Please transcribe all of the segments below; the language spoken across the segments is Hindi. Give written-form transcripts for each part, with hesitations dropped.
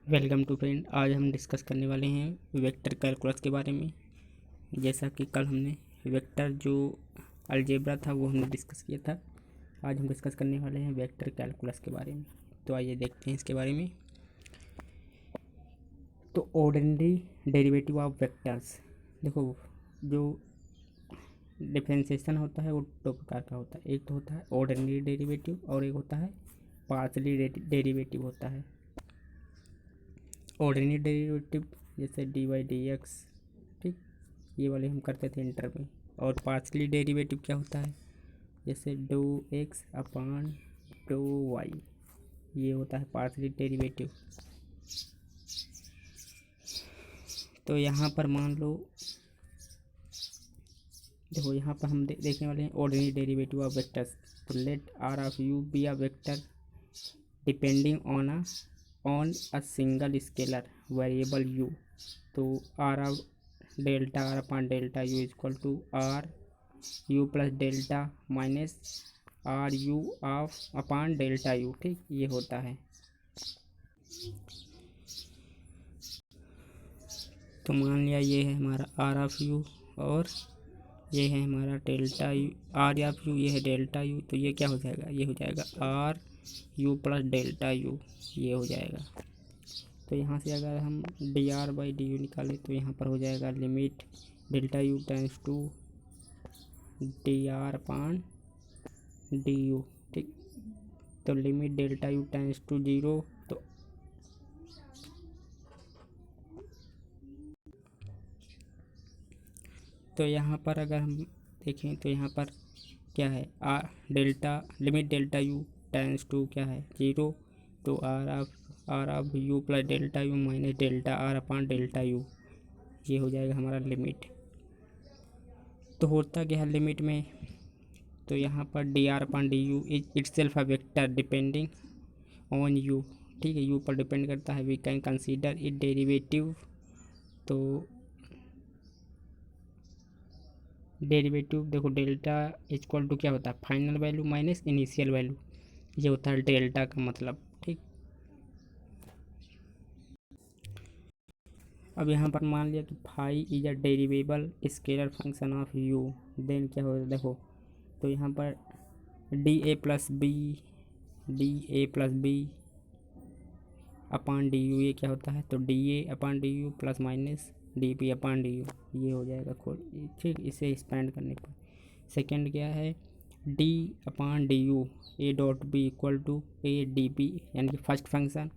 Welcome to friend. आज हम डिस्कस करने वाले हैं वेक्टर कैलकुलस के बारे में। जैसा कि कल हमने वेक्टर जो अलजेब्रा था वो हमने डिस्कस किया था, आज हम डिस्कस करने वाले हैं वेक्टर कैलकुलस के बारे में। तो आइए देखते हैं इसके बारे में। तो ऑर्डिनरी डेरिवेटिव ऑफ वेक्टर्स, देखो जो डिफरेंशिएशन होता है वो दो प्रकार का होता है। एक तो होता है ऑर्डिनरी डेरिवेटिव और एक होता है पार्शियली डेरिवेटिव होता है। ऑर्डिनरी डेरिवेटिव जैसे डी वाई डी एक्स, ठीक, ये वाले हम करते थे इंटर में। और पार्शियली डेरिवेटिव क्या होता है, जैसे डो एक्स अपान डो वाई, ये होता है पार्शियली डेरिवेटिव। तो यहाँ पर मान लो, देखो यहाँ पर हम देखने वाले हैं ऑर्डिनरी डेरिवेटिव ऑफ वेक्टर्स। तो let R of u be a vector depending on a single scalar variable u. तो are of delta are upon delta u equal to R u plus delta minus R u of upon delta u, ठीक, ये होता है। तो मान लिया ये है हमारा आर ऑफ यू और ये है हमारा delta u, r of u, ये है डेल्टा यू। तो ये क्या हो जाएगा, ये हो जाएगा r u plus delta u, ये हो जाएगा। तो यहाँ से अगर हम d r by d u निकालें तो यहाँ पर हो जाएगा limit delta u tends to d are upon d u, ठीक। तो limit delta u tends to zero, तो यहाँ पर अगर हम देखें तो यहाँ पर क्या है, delta limit delta u tends to क्या है जीरो। तो are of u plus delta u minus delta are upon delta u, ये हो जाएगा हमारा लिमिट। तो होता क्या है लिमिट में, तो यहाँ पर d are upon d u is itself a vector depending on u, ठीक है, यू पर डिपेंड करता है। We can consider it derivative. तो डेरिवेटिव देखो डेल्टा इक्वल टू क्या होता है, final value minus initial value, ये होता है डेल्टा का मतलब, ठीक। अब यहाँ पर मान लिया कि phi is a derivable scalar function of u, then क्या होगा देखो। तो यहाँ पर d A plus B upon d u, ये क्या होता है, तो d A upon d u plus minus d P upon d u, ये हो जाएगा ठीक, इसे एक्सपेंड करने पर। सेकंड क्या है, d upon d u a dot B equal to a d p, यानी कि फर्स्ट फंक्शन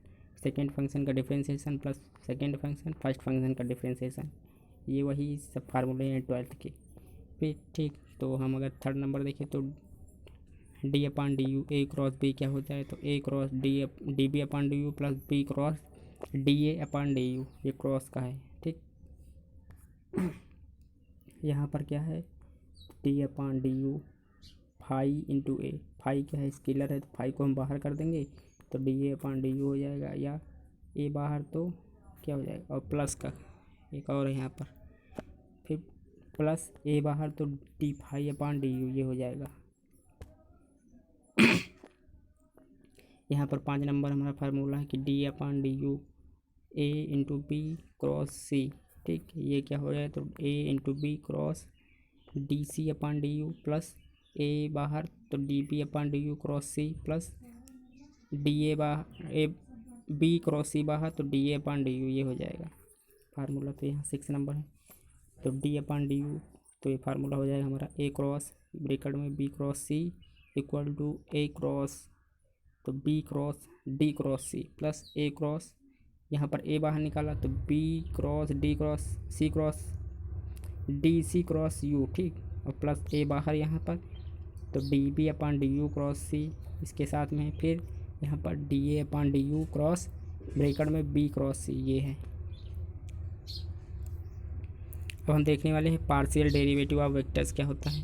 सेकंड फंक्शन का differentiation plus second function first function का डिफरेंशिएशन, ये वही सब फार्मूले हैं 12th के फिर, ठीक। तो हम अगर थर्ड नंबर देखें तो d upon d u A cross B क्या होता है, तो A cross d B upon d u plus B cross d A upon d u, ये क्रॉस का है, ठीक। यहाँ पर क्या है, d upon d u phi into A, phi क्या है स्केलर है, तो फाई को हम बाहर कर देंगे तो d A upon d you हो जाएगा, या ए बाहर तो क्या हो जाएगा, और प्लस का एक और है यहाँ पर, फिर प्लस ए बाहर तो d phi upon d u, ये हो जाएगा। यहाँ पर 5 नंबर हमारा फार्मूला है कि d upon d u A into B cross C, ठीक, ये क्या हो जाए, तो A into B cross d C upon d u plus ए बाहर तो d B upon d u cross C plus d A बाहर ए बी क्रॉस सी बाहर तो d A upon d u, ये हो जाएगा फार्मूला। तो यहाँ 6 नंबर है, तो डी अपान डी यू, तो ये फार्मूला हो जाएगा हमारा ए क्रॉस ब्रैकेट में B cross C equal to A cross तो B cross d cross C plus A cross, यहाँ पर ए बाहर निकाला तो B cross d cross C cross d C cross u, ठीक, और प्लस ए बाहर यहाँ पर तो d B upon d u cross C इसके साथ में, फिर यहाँ पर d A upon d u cross bracket में बी क्रॉस सी, ये है। अब हम देखने वाले हैं पार्शियल डेरिवेटिव ऑफ वेक्टर्स क्या होता है,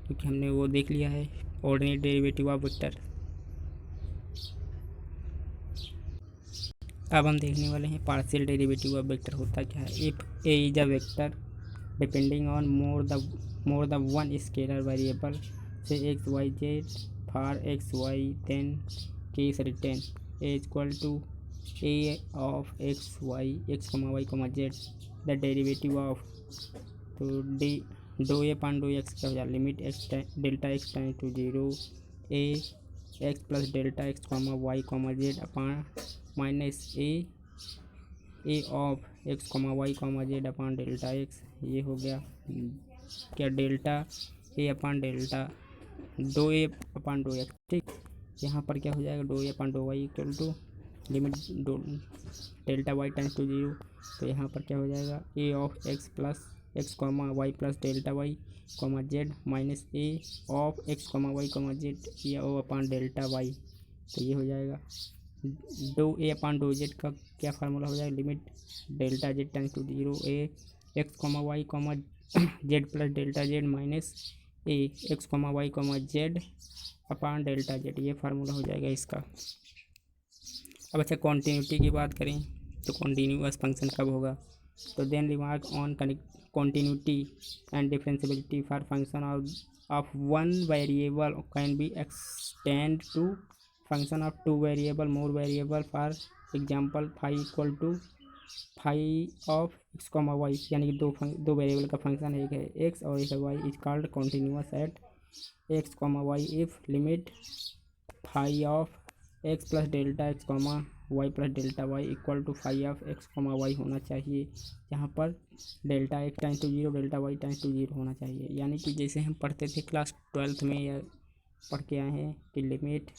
क्योंकि हमने वो देख लिया है ऑर्डिनरी डेरिवेटिव ऑफ वेक्टर। अब हम देखने वाले हैं पार्शियल डेरिवेटिव ऑफ वेक्टर होता क्या है। If A is a vector depending on more the one scalar variable से X Y Z for X Y then case written A equal to A of x Y X comma Y comma Z the derivative of, तो डी दो ए अपान दो एक्स क्या हो जाए limit X delta X tend to zero A X plus delta x comma Y comma Z upon minus A of x comma Y comma Z upon delta x. ये हो गया क्या डेल्टा ए अपान डेल्टा दो ए अपान दो एक्स, ठीक। यहाँ पर क्या हो जाएगा दो A upon do Y equal to limit do delta Y tends to zero, तो यहाँ पर क्या हो जाएगा A of X plus X comma Y plus delta Y comma Z minus A of x comma Y comma Z या ओ अपान डेल्टा वाई। तो ये हो जाएगा दो ए अपान दो जेड का क्या फार्मूला हो जाएगा limit delta z tends to zero A x comma Y comma z plus delta z minus a x comma Y comma Z upon delta z. ये फार्मूला हो जाएगा इसका। अब अच्छा कॉन्टीन्यूटी की बात करें तो कॉन्टीन्यूअस फंक्शन कब होगा, तो then remark on continuity and differentiability for function of one variable can be extended to function of two variable more variable, for example phi equal to phi of x comma y, यानी कि दो वेरिएबल का फंक्शन एक है x और एक है y is called continuous at x comma y if limit phi of x plus delta x comma Y plus delta y equal to phi of x comma y होना चाहिए। यहाँ पर delta x times to zero delta y tends to zero होना चाहिए। यानी कि जैसे हम पढ़ते थे क्लास 12th में या पढ़ के आए हैं कि limit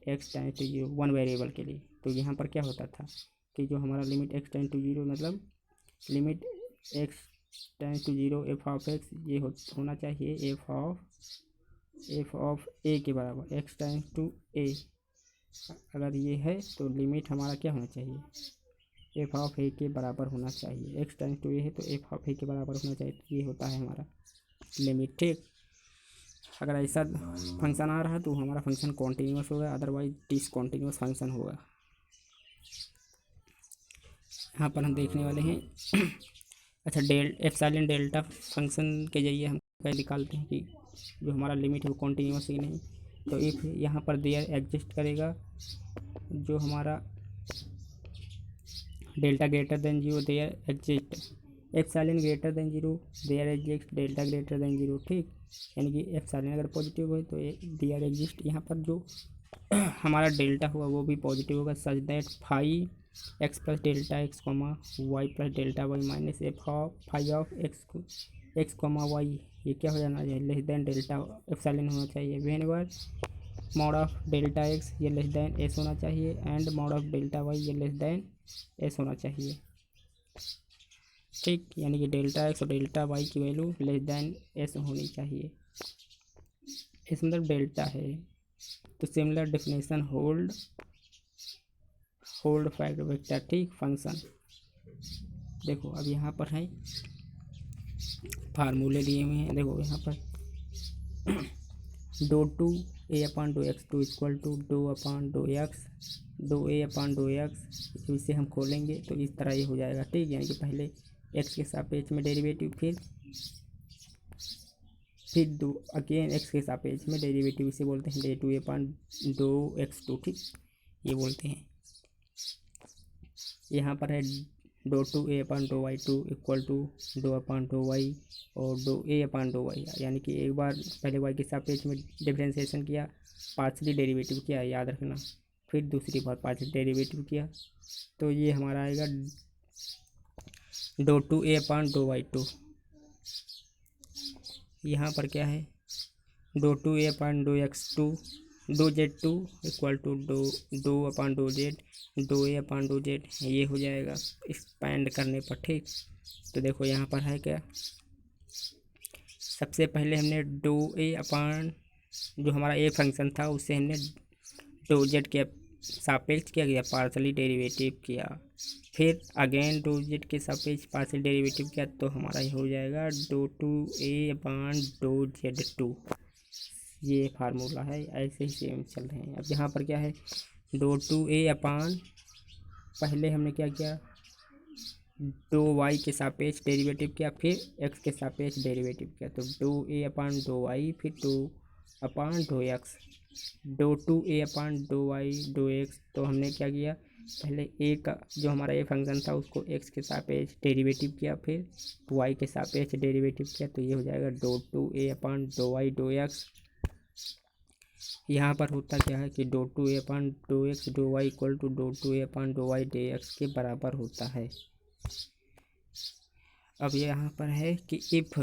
x times to zero one variable के लिए, तो यहाँ पर क्या होता था कि जो हमारा limit x times to zero मतलब limit x times to zero F of X ये होना चाहिए एफ ऑफ ए के बराबर एक्स टाइम्स टू ए। अगर ये है तो लिमिट हमारा क्या होना चाहिए एफ ऑफ ए के बराबर होना चाहिए। एक्स टाइम्स टू ए है तो एफ ऑफ ए के बराबर होना चाहिए, ये होता है हमारा लिमिट, ठीक। अगर ऐसा फंक्शन आ रहा तो हमारा फंक्शन कॉन्टीन्यूअस होगा, अदरवाइज डिसकॉन्टीन्यूअस फंक्शन होगा। यहाँ पर हम देखने वाले हैं अच्छा एप्सिलॉन डेल्टा फंक्शन के जरिए हम निकालते हैं कि जो हमारा लिमिट है वो कॉन्टीन्यूअस ही नहीं। तो इफ यहाँ पर देयर एग्जिस्ट करेगा जो हमारा delta greater than zero there exist epsilon greater than zero there exist delta greater than zero, ठीक। यानी कि एप्सिलॉन अगर पॉजिटिव है तो देयर एग्जिस्ट यहाँ पर जो हमारा डेल्टा होगा वो भी पॉजिटिव होगा such that phi x plus delta x comma Y plus delta y minus f of phi of x comma y ये क्या हो जाना चाहिए लेस देन डेल्टा एप्सिलॉन होना चाहिए। Whenever mod of delta x ये लेस देन एस होना चाहिए and mod of delta y ये लेस देन एस होना चाहिए, ठीक। यानी कि डेल्टा एक्स और डेल्टा वाई की वैल्यू लेस देन एस होनी चाहिए। इस मतलब डेल्टा है तो similar definition hold fact vector, ठीक। फंक्शन देखो अब यहाँ पर है फार्मूले दिए हुए हैं, देखो यहाँ पर दो टू ए अपान दो एक्स टू इक्वल टू दो अपान दो एक्स दो ए अपान दो एक्स, इसे हम खोलेंगे तो इस तरह ये हो जाएगा, ठीक। यानी कि पहले एक्स के सापेक्ष में डेरिवेटिव फिर दो अगेन एक्स के सापेक्ष में डेरिवेटिव, इसे बोलते हैं डे टू ए अपान दो एक्स टू, ठीक। ये बोलते हैं यहाँ पर है दो to A upon do Y two equal to दो अपान दो वाई और दो ए अपान दो वाई, यानी कि एक बार पहले वाई के सापेक्ष में डिफरेंशिएशन किया पार्शियली डेरिवेटिव किया याद रखना, फिर दूसरी बार पार्शियल डेरिवेटिव किया तो ये हमारा आएगा दो to A upon do Y to. यहाँ पर क्या है दो टू ए अपान दो एक्स टू दो जेड टू इक्वल टू दो अपान दो जेड दो ए अपान दो जेड, ये हो जाएगा एक्सपेंड करने पर, ठीक। तो देखो यहाँ पर है क्या सबसे पहले हमने दो ए अपान जो हमारा ए फंक्शन था उससे हमने दो जेड के सापेक्ष किया गया पार्शियली डेरिवेटिव किया, फिर अगेन दो जेड के सापेक्ष पार्शियल डेरिवेटिव किया तो हमारा ये हो जाएगा दो टू ए अपान दो जेड टू। ये फार्मूला है, ऐसे ही सेम चल रहे हैं। अब यहाँ पर क्या है दो टू ए अपान पहले हमने क्या किया दो वाई के सापेक्ष डेरिवेटिव किया फिर एक्स के सापेक्ष डेरिवेटिव किया तो दो ए अपान दो वाई फिर दो अपान दो एक्स, डो टू ए upon dough Y dough x. तो हमने क्या किया, पहले ए का जो हमारा ए फंक्शन था उसको एक्स के सापेक्ष डेरिवेटिव किया, फिर वाई के सापेक्ष डेरिवेटिव किया, तो ये हो जाएगा do two A upon dough Y dough X. यहाँ पर होता क्या है कि do two A upon dough x dough Y equal to dough two A upon dough Y d X के बराबर होता है। अब यहाँ पर है कि if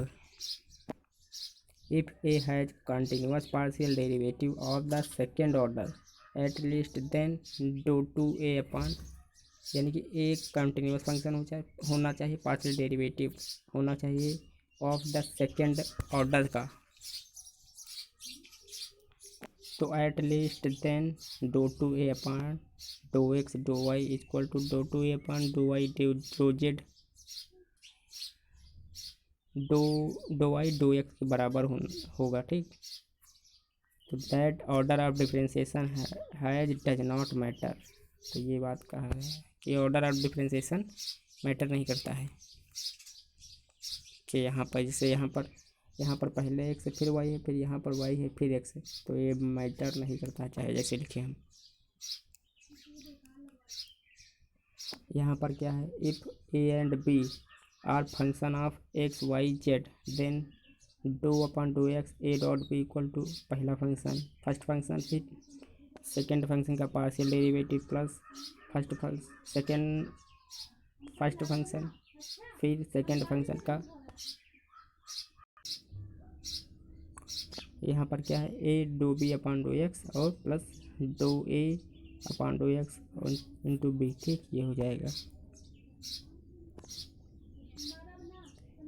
A has continuous partial derivative of the second order at least then dough two A upon, यानी कि एक कंटिन्यूअस फंक्शन होना चाहिए, पार्शियल डेरिवेटिव होना चाहिए ऑफ द सेकेंड ऑर्डर का, तो at least then dough two A upon dough x dough Y equal to dough two A upon dough Y डो जेड डो वाई डो एक्स के बराबर होगा, ठीक। तो that order of differentiation has does not matter. तो ये बात कहा है कि ऑर्डर ऑफ डिफरेंशिएशन मैटर नहीं करता है, कि यहाँ पर जैसे यहाँ पर पहले एक्स है फिर वाई है, फिर यहाँ पर वाई है फिर एक्स है, तो ये मैटर नहीं करता, चाहे जैसे लिखे हम। यहाँ पर क्या है, if a and b are function of x Y z then डो upon dough x a dot B equal to पहला फंक्शन फर्स्ट फंक्शन, फिर सेकेंड फंक्शन का partial derivative plus first function, फिर सेकेंड फंक्शन का, यहाँ पर क्या है, ए डो बी अपान डो एक्स और प्लस डो ए upon dough x into b, ठीक, ये हो जाएगा।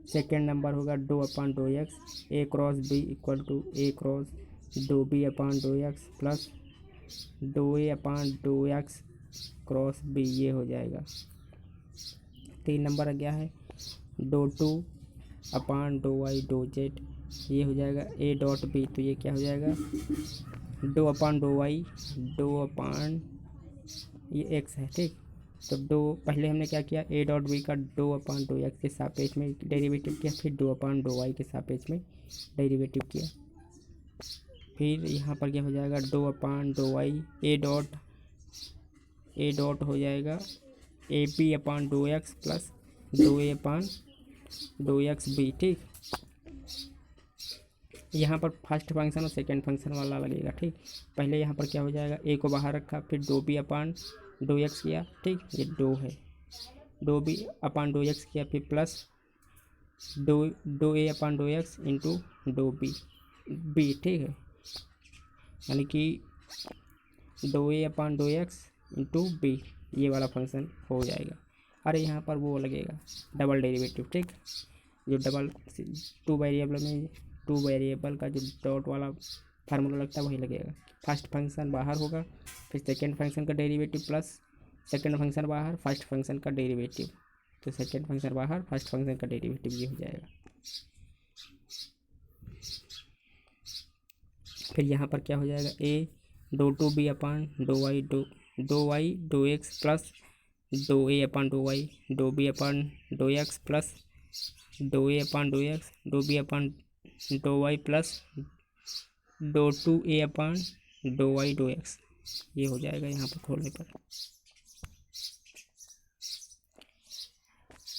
सेकेंड नंबर होगा डो upon dough x a cross b equal to A cross डो B upon dough x plus dough ए upon dough x cross B, ये हो जाएगा। 3 नंबर क्या है, डो टू अपान डो वाई डो जेड, ये हो जाएगा ए डॉट बी, तो ये क्या हो जाएगा, डो अपान डो वाई डो अपान ये एक्स है, ठीक। तो डो पहले हमने क्या किया, ए डॉट बी का डो अपान डो एक्स के सापेक्ष में डेरिवेटिव किया, फिर डो अपान डो वाई के सापेक्ष में डेरिवेटिव किया, फिर यहाँ पर क्या हो जाएगा, डो upon dough y a dot हो जाएगा a b upon dough x plus dough A upon dough x b, ठीक। यहाँ पर फर्स्ट फंक्शन और सेकेंड फंक्शन वाला लगेगा, ठीक। पहले यहाँ पर क्या हो जाएगा, ए को बाहर रखा, फिर do B upon dough X किया, ठीक, ये डो है, do B upon dough X किया, फिर plus dough A upon dough x into do B, ठीक है, यानी कि do A upon dough x into B, ये वाला फंक्शन हो जाएगा। अरे यहाँ पर वो लगेगा डबल डेरिवेटिव, ठीक, जो डबल टू वेरिएबल का जो डॉट वाला फार्मूला लगता है वही लगेगा। फर्स्ट फंक्शन बाहर होगा, फिर सेकेंड फंक्शन का डेरिवेटिव प्लस सेकेंड फंक्शन बाहर फर्स्ट फंक्शन का डेरिवेटिव, तो सेकेंड फंक्शन बाहर फर्स्ट फंक्शन का डेरिवेटिव, ये हो जाएगा। फिर यहाँ पर क्या हो जाएगा, A do two B upon dough Y dough x plus dough A upon dough Y do B upon dough x plus dough A upon dough x do B upon dough Y plus do two A upon dough Y dough x, ये हो जाएगा। यहाँ पर खोलने पर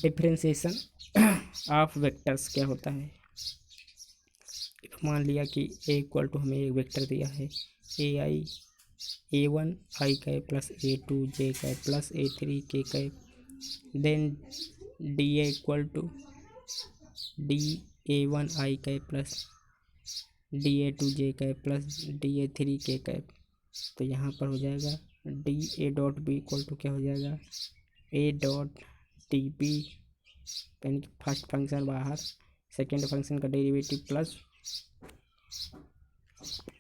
डिफरेंशिएशन ऑफ वेक्टर्स क्या होता है, मान लिया कि ए इक्वल टू हमें एक वेक्टर दिया है ए1 आई कैप प्लस ए2 जे कैप प्लस ए3 K cap, then D A equal to D ए1 आई कैप प्लस डी ए2 जे कैप प्लस डी ए3 के कैप, तो यहाँ पर हो जाएगा D A dot B equal to क्या हो जाएगा, ए डॉट डी बी, यानी कि फर्स्ट फंक्शन बाहर सेकेंड फंक्शन का डेरिवेटिव प्लस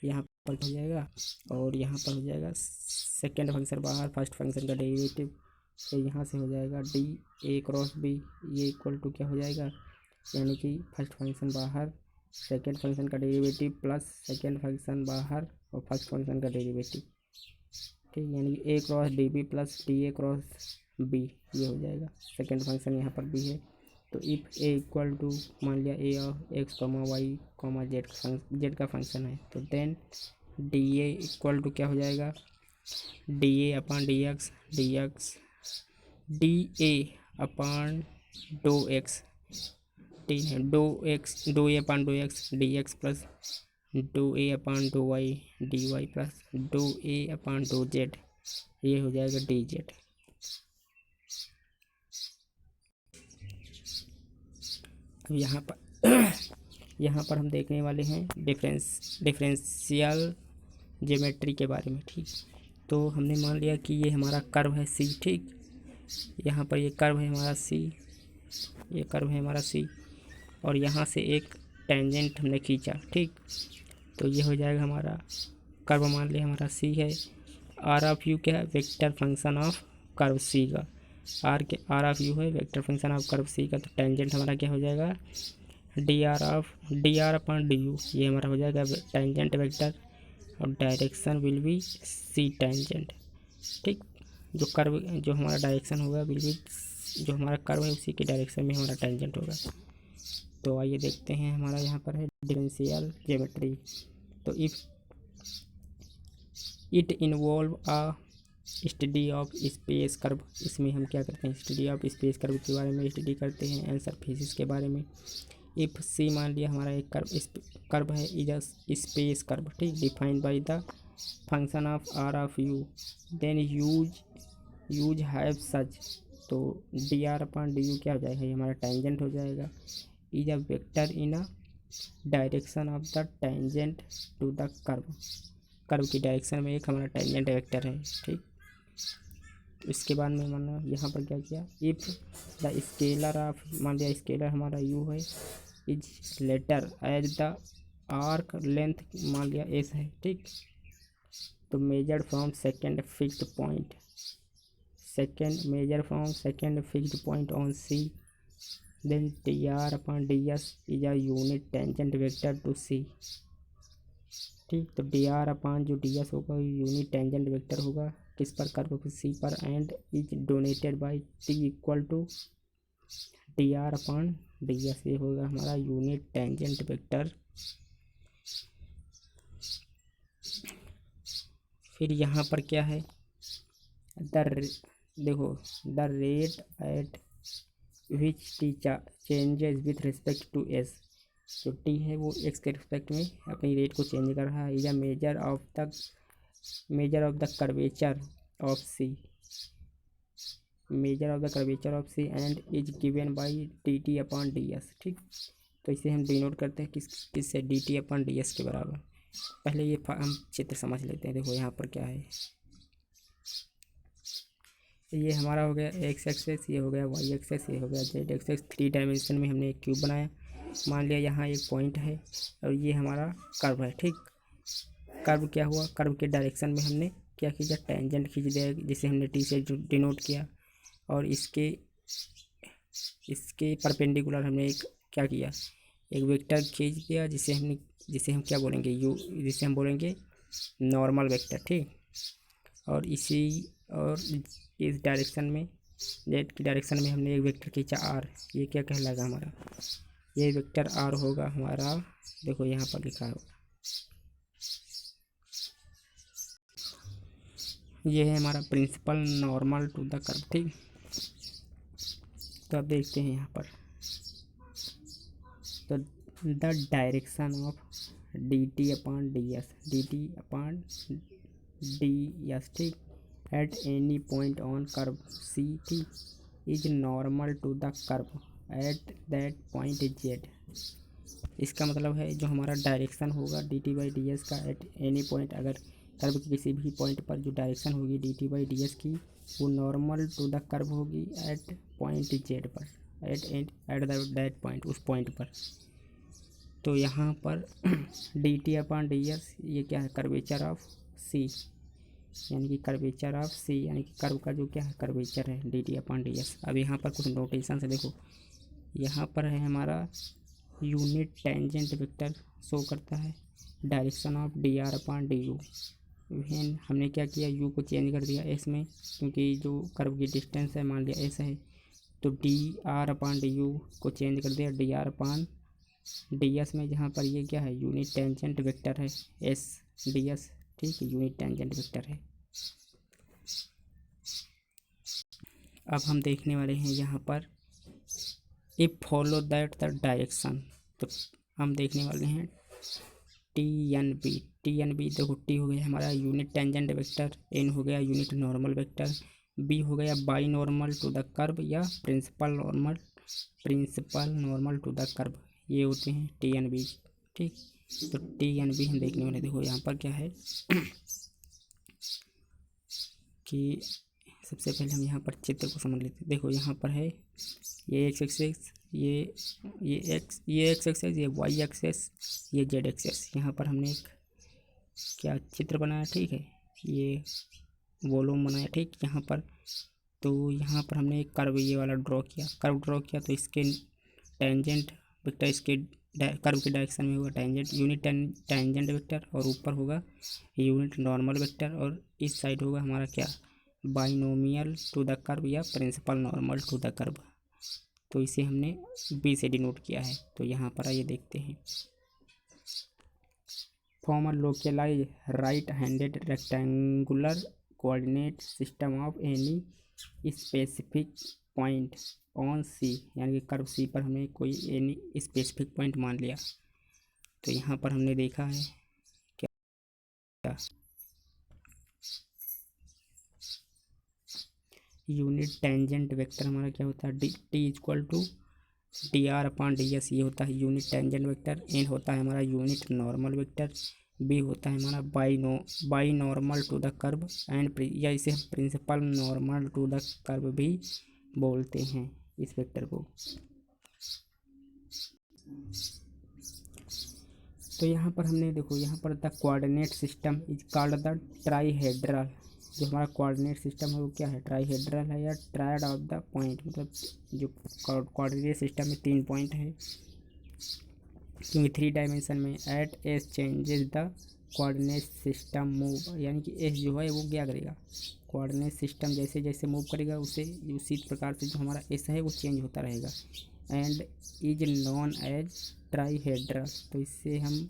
यहाँ पर हो जाएगा, और यहाँ पर हो जाएगा सेकेंड फंक्शन बाहर फर्स्ट फंक्शन का डेरिवेटिव, तो यहाँ से हो जाएगा डी ए क्रॉस बी, ये इक्वल टू क्या हो जाएगा, यानी कि फर्स्ट फंक्शन बाहर सेकेंड फंक्शन का डेरिवेटिव प्लस सेकेंड फंक्शन बाहर और फर्स्ट फंक्शन का डेरिवेटिव, ठीक, यानी कि A cross d B plus d A cross B, ये हो जाएगा। सेकेंड फंक्शन यहाँ पर भी है, तो इफ़ ए इक्वल टू मान लिया A of x comma Y comma Z का फंक्शन है, तो then D A equal to क्या हो जाएगा, D A upon d X, d A upon dough X, ठीक है, do A upon dough X d X plus dough A upon dough Y d Y plus dough A upon do Z, ये हो जाएगा डी जेड। अब यहाँ पर हम देखने वाले हैं डिफरेंशियल ज्योमेट्री के बारे में, ठीक। तो हमने मान लिया कि ये हमारा कर्व है सी, ठीक। यहाँ पर ये कर्व है हमारा सी, ये कर्व है हमारा सी, और यहाँ से एक टेंजेंट हमने खींचा, ठीक। तो ये हो जाएगा हमारा कर्व, मान लिया हमारा सी है। आर ऑफ यू क्या है, vector function of curve c का, आर ऑफ यू है vector function of curve c का। तो टेंजेंट हमारा क्या हो जाएगा, d are upon d u, ये हमारा हो जाएगा टेंजेंट वेक्टर, और direction will be c tangent, ठीक। जो कर्व, जो हमारा डायरेक्शन होगा विल बी, जो हमारा कर्व है उसी के डायरेक्शन में हमारा टेंजेंट होगा। तो आइए देखते हैं, हमारा यहाँ पर है डिफरेंशियल ज्योमेट्री। तो if it involve a study of space curve, इसमें हम क्या करते हैं, स्टडी ऑफ स्पेस कर्व के बारे में स्टडी करते हैं, एंड सरफेसिस के बारे में। इफ़ सी मान लिया हमारा एक कर्व है, इज अ स्पेस कर्व, ठीक, defined by the function of R of u, then use have such. तो d are upon d u क्या हो जाएगा, ये हमारा टेंजेंट हो जाएगा। Is a vector in a direction of the tangent to the curve की डायरेक्शन में एक हमारा टेंजेंट वेक्टर है, ठीक। इसके बाद में माना यहाँ पर क्या किया, इफ़ द स्केलर ऑफ, मान लिया स्केलर हमारा यू है, is later as the arc length, मान लिया एस है, ठीक। तो major from second fixed point on C, then d are upon d S is a unit tangent vector to C, ठीक। तो डी आर अपान जो डी एस होगा यूनिट टेंजेंट वेक्टर होगा किस पर, कर्व सी पर, and is denoted by T equal to d R upon d S, ये होगा हमारा यूनिट टेंजेंट वेक्टर। फिर यहाँ पर क्या है, देखो the rate at which t changes with respect to s, जो टी है वो एक्स के रिस्पेक्ट में अपनी रेट को चेंज कर रहा है। Is a measure of the curvature of c, and is given by d T upon d S, ठीक। तो इसे हम डिनोट करते हैं किससे, d T upon d s के बराबर। पहले ये हम चित्र समझ लेते हैं। देखो यहाँ पर क्या है, ये हमारा हो गया एक्स एक्सेस, ये हो गया वाई एक्सेस, ये हो गया जेड एक्सेस। 3 डायमेंशन में हमने एक क्यूब बनाया। मान लिया यहाँ एक पॉइंट है और ये हमारा कर्व है, ठीक। कर्व क्या हुआ, कर्व के डायरेक्शन में हमने क्या किया, टेंजेंट खींच दिया, जिसे हमने टी से डिनोट किया, और इसके परपेंडिकुलर हमने एक क्या किया, एक वेक्टर खींच दिया, जिसे हम क्या बोलेंगे, यू, जिसे हम बोलेंगे नॉर्मल वेक्टर, ठीक। और इस डायरेक्शन में, जेड की डायरेक्शन में हमने एक वेक्टर खींचा आर, ये क्या कहलाएगा हमारा, ये वेक्टर आर होगा हमारा। देखो यहाँ पर लिखा होगा, ये है हमारा principal normal to the curve, ठीक। तो अब देखते हैं यहाँ पर, तो the direction of d T upon d S, ठीक, at any point on curve C, ठीक, is normal to the curve at that point Z. इसका मतलब है जो हमारा डायरेक्शन होगा d T by d S का एट एनी पॉइंट, अगर कर्व के किसी भी पॉइंट पर जो डायरेक्शन होगी d T by d S की, वो नॉर्मल टू द कर्व होगी एट पॉइंट जेड पर, एट दैट पॉइंट, उस पॉइंट पर। तो यहाँ पर d T upon d S ये क्या है, कर्वेचर ऑफ सी, यानी कि कर्वेचर ऑफ सी, यानी कि कर्व का जो क्या है कर्वेचर है, D T upon d S. अब यहाँ पर कुछ नोटेशन से देखो, यहाँ पर है हमारा यूनिट टेंजेंट वेक्टर शो करता है direction of d are upon d u. When हमने क्या किया, यू को चेंज कर दिया एस में, क्योंकि जो कर्व की डिस्टेंस है मान लिया एस है, तो d are upon d you को चेंज कर दिया D R upon d S में, जहाँ पर ये क्या है यूनिट टेंजेंट वेक्टर है एस, डी एस, ठीक है, यूनिट टेंजेंट वेक्टर है। अब हम देखने वाले हैं यहाँ पर if follow that the direction, तो हम देखने वाले हैं t N b. T N b देखो, टी हो गया हमारा यूनिट टेंजेंट वेक्टर, एन हो गया यूनिट नॉर्मल वेक्टर, बी हो गया binormal to the curve या principal normal to the curve, ये होते हैं टी एन बी, ठीक। तो टी एन बी हम देखने वाले, देखो यहाँ पर क्या है कि सबसे पहले हम यहाँ पर चित्र को समझ लेते हैं। देखो यहाँ पर है ये एक्स एक्सेस, ये एक्स एक्सेस, ये वाई एक्सेस, ये जेड एक्सेस। यहाँ पर हमने एक क्या चित्र बनाया, ठीक है, ये वॉल्यूम बनाया, ठीक। यहाँ पर तो यहाँ पर हमने एक कर्व ये वाला ड्रॉ किया, तो इसके टेंजेंट वेक्टर इसके कर्व के डायरेक्शन में होगा टेंजेंट, यूनिट टेंजेंट वेक्टर, और ऊपर होगा यूनिट नॉर्मल वेक्टर, और इस साइड होगा हमारा क्या, बाइनोमियल टू द कर्व या principal normal to the curve. तो इसे हमने बी से डिनोट किया है। तो यहाँ पर आइए देखते हैं, form a localise right handed rectangular coordinate system of any specific point on C, यानी कि कर्व सी पर हमने कोई एनी स्पेसिफिक पॉइंट मान लिया। तो यहाँ पर हमने देखा है क्या, यूनिट टेंजेंट वेक्टर हमारा क्या होता है, t equal to d are upon d S, ये होता है यूनिट टेंजेंट वेक्टर। एन होता है हमारा यूनिट नॉर्मल वेक्टर, बी होता है हमारा binormal to the curve and, या इसे principal normal to the curve भी बोलते हैं इस वेक्टर को। तो यहाँ पर हमने देखो, यहाँ पर the coordinate system is called the trihedral. जो हमारा कोऑर्डिनेट सिस्टम है वो क्या है, ट्राईहेड्रल है या ट्रायड ऑफ द पॉइंट, मतलब जो कोऑर्डिनेट सिस्टम में 3 पॉइंट है, क्योंकि 3 डायमेंशन में at s changes the coordinate system move, यानी कि एस जो है वो क्या करेगा, कोऑर्डिनेट सिस्टम जैसे जैसे मूव करेगा उसी प्रकार से जो हमारा एस है वो चेंज होता रहेगा। एंड इज नॉन एज ट्राईहेड्रल, तो इससे हम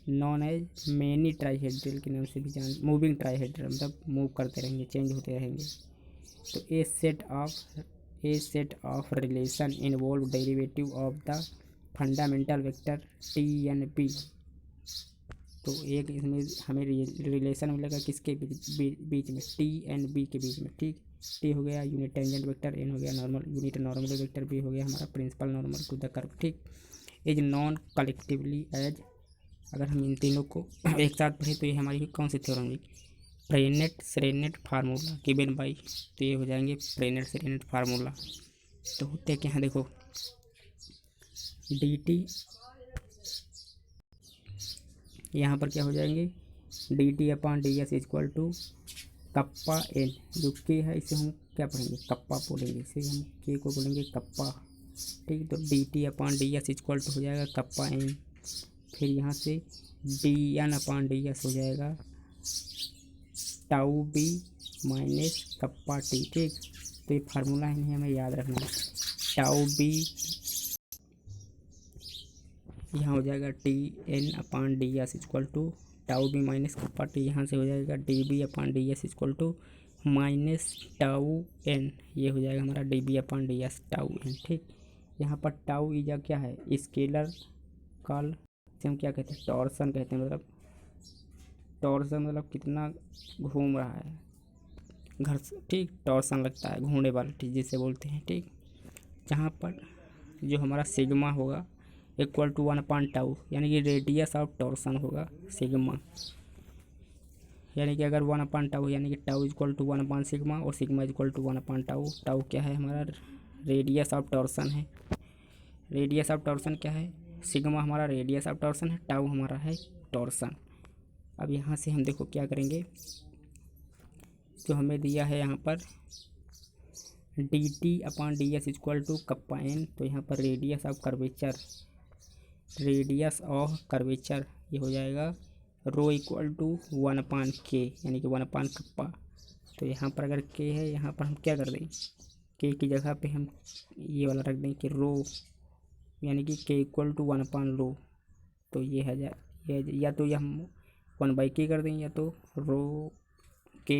नॉन एज मेनी ट्राईहेड्रल के नाम से भी जान, मूविंग ट्राईहेड्रल मतलब मूव करते रहेंगे, चेंज होते रहेंगे। तो a set of relation involve derivative of the fundamental vector T N B. तो एक इसमें हमें रिलेशन मिलेगा किसके बीच में, टी एन बी के बीच में, ठीक। टी हो गया यूनिट टेंजेंट वेक्टर, एन हो गया यूनिट नॉर्मल वेक्टर, बी हो गया हमारा principal normal to the curve, ठीक। इज नॉन कलेक्टिवली एज, अगर हम इन तीनों को एक साथ पढ़े तो ये हमारी कौन सी थ्योरम हुई, फ्रेनेट फार्मूला गिवन बाई, तो ये हो जाएंगे फ्रेनेट फार्मूला। तो होते क्या हैं देखो, डी टी यहाँ पर क्या हो जाएंगे, d T upon d s equal to kappa n, जो के है इसे हम क्या पढ़ेंगे, कप्पा बोलेंगे, इसे हम के को बोलेंगे कप्पा, ठीक। तो d T upon d s equal to हो जाएगा कप्पा एन, फिर यहाँ से d n upon d s हो जाएगा tau b minus kappa t, ठीक। तो ये फार्मूला है, हमें याद रखना है, टाउ बी यहाँ हो जाएगा t n upon d s equal to tau b minus kappa t, यहाँ से हो जाएगा d b upon d s equal to minus tau n, ये हो जाएगा हमारा d b upon d s tau n, ठीक। यहाँ पर टाउ इजा क्या है, स्केलर कॉल से हम क्या कहते हैं, टॉर्सन कहते हैं, मतलब टॉर्सन मतलब कितना घूम रहा है घर से, ठीक। टॉर्सन लगता है घूमने वाला, ठीक, जिसे बोलते हैं, ठीक। जहाँ पर जो हमारा सिग्मा होगा इक्वल टू 1 टाउ, यानी कि रेडियस ऑफ टॉर्सन होगा सिग्मा, यानी कि अगर 1 टाउ यानी कि टाउ इक्वल टू 1 सिग्मा और sigma equal to 1 tau. Tau क्या है हमारा, रेडियस ऑफ टॉर्सन है, रेडियस ऑफ टॉर्सन क्या है, सिग्मा हमारा रेडियस ऑफ टॉर्सन है, टाउ हमारा है टॉर्सन। अब यहाँ से हम देखो क्या करेंगे, जो हमें दिया है यहाँ पर d T upon d s equal to kappa n, तो यहाँ पर रेडियस ऑफ कर्वेचर ये हो जाएगा रो इक्वल टू 1/k, यानी कि 1 कप्पा। तो यहाँ पर अगर k है, यहाँ पर हम क्या कर दें, k की जगह पे हम ये वाला रख दें कि रो, यानी कि k इक्वल टू 1/रो। तो ये है या तो ये हम 1/k कर दें, या तो रो के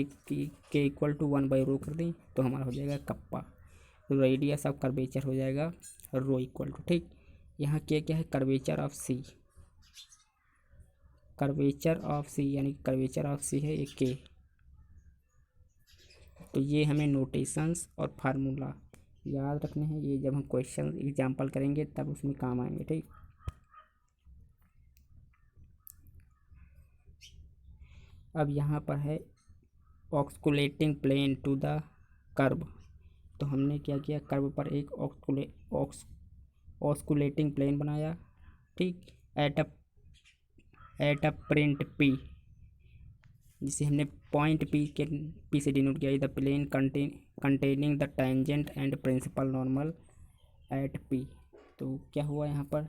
इक्वल टू 1/रो कर दें, तो हमारा हो जाएगा कप्पा। तो रेडियस ऑफ कर्वेचर हो जाएगा रो इक्वल टू, ठीक। यहाँ क्या है, curvature of C, curvature of C यानी कर्वेचर ऑफ सी है ये के। तो ये हमें नोटेशंस और फार्मूला याद रखने हैं, ये जब हम क्वेश्चन एग्जाम्पल करेंगे तब उसमें काम आएंगे, ठीक। अब यहाँ पर है osculating plane to the curve. तो हमने क्या किया, कर्व पर एक ऑस्कुलेटिंग प्लेन बनाया, ठीक, एट अ प्रिंट पी, जिसे हमने पॉइंट पी से डिनोट किया, the plane containing the tangent and principal normal at P. तो क्या हुआ यहाँ पर,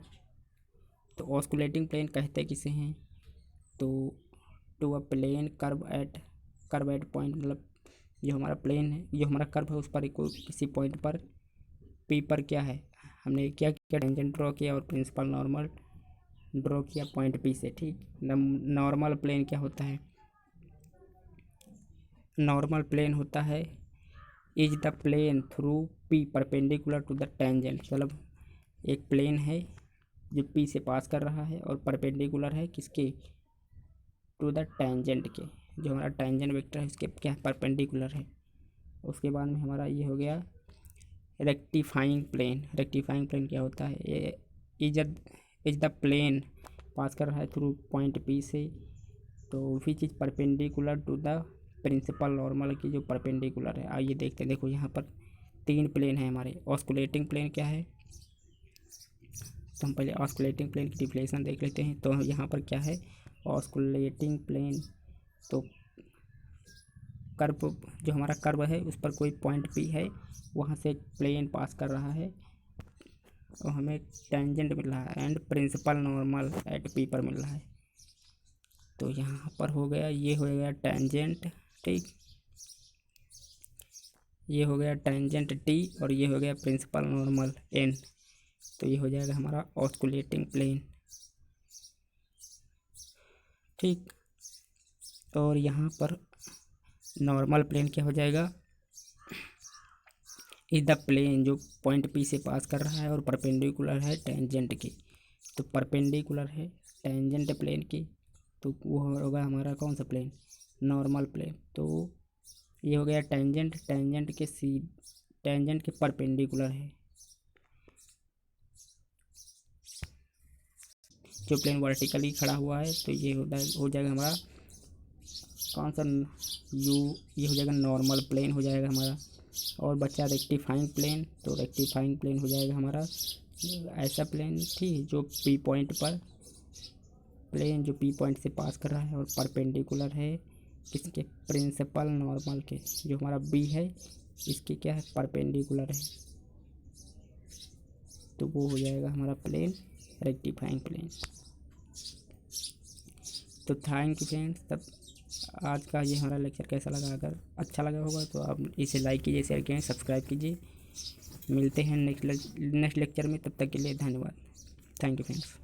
तो ऑस्कुलेटिंग प्लेन कहते किसे हैं, तो to a plane curve at point, मतलब जो हमारा प्लेन है, जो हमारा कर्व है उस पर किसी पॉइंट पर पी पर क्या है, हमने क्या किया, टेंजेंट ड्रॉ किया और प्रिंसिपल नॉर्मल ड्रॉ किया पॉइंट पी से, ठीक। नॉर्मल प्लेन क्या होता है, नॉर्मल प्लेन होता है is the plane through P perpendicular to the tangent, मतलब एक प्लेन है जो पी से पास कर रहा है और परपेंडिकुलर है किसके, टू द टेंजेंट के, जो हमारा टेंजेंट वेक्टर है उसके क्या परपेंडिकुलर है। उसके बाद में हमारा ये हो गया रेक्टिफाइंग प्लेन। रेक्टिफाइंग प्लेन क्या होता है, ये इज द प्लेन पास कर रहा है थ्रू पॉइंट पी से, तो which is perpendicular to the principal normal की जो परपेंडिकुलर है। आइए देखते हैं, देखो यहाँ पर 3 प्लेन है हमारे। ऑस्कुलेटिंग प्लेन क्या है, तो हम पहले ऑस्कुलेटिंग प्लेन की डिफिनेशन देख लेते हैं। तो यहाँ पर क्या है, ऑस्कुलेटिंग प्लेन, तो कर्व, जो हमारा कर्व है उस पर कोई पॉइंट पी है, वहाँ से एक प्लेन पास कर रहा है और हमें टेंजेंट मिल रहा है and principal normal at P पर मिल रहा है। तो यहाँ पर हो गया, ये हो गया टेंजेंट, ठीक, ये हो गया टेंजेंट टी और ये हो गया प्रिंसिपल नॉर्मल एन। तो ये हो जाएगा हमारा ऑस्कुलेटिंग प्लेन, ठीक। और यहाँ पर नॉर्मल प्लेन क्या हो जाएगा, इज द प्लेन जो पॉइंट पी से पास कर रहा है और परपेंडिकुलर है टेंजेंट के। तो परपेंडिकुलर है टेंजेंट प्लेन की, तो वो होगा हमारा कौन सा प्लेन, नॉर्मल प्लेन। तो ये हो गया टेंजेंट, टेंजेंट के परपेंडिकुलर है, जो प्लेन वर्टिकली खड़ा हुआ है। तो ये हो जाएगा हमारा कौन सा, ये हो जाएगा नॉर्मल प्लेन हो जाएगा हमारा। और बचा रेक्टिफाइंग प्लेन, तो रेक्टिफाइंग प्लेन हो जाएगा हमारा ऐसा प्लेन, ठीक, जो पी पॉइंट पर, प्लेन जो पी पॉइंट से पास कर रहा है और परपेंडिकुलर है किसके, प्रिंसिपल नॉर्मल के, जो हमारा बी है इसके क्या है, परपेंडिकुलर है। तो वो हो जाएगा हमारा प्लेन रेक्टिफाइंग प्लेन। तो थैंक यू फ्रेंड्स। तब आज का ये हमारा लेक्चर कैसा लगा, अगर अच्छा लगा होगा तो आप इसे लाइक कीजिए, शेयर कीजिए, सब्सक्राइब कीजिए। मिलते हैं नेक्स्ट लेक्चर में, तब तक के लिए धन्यवाद। Thank you friends.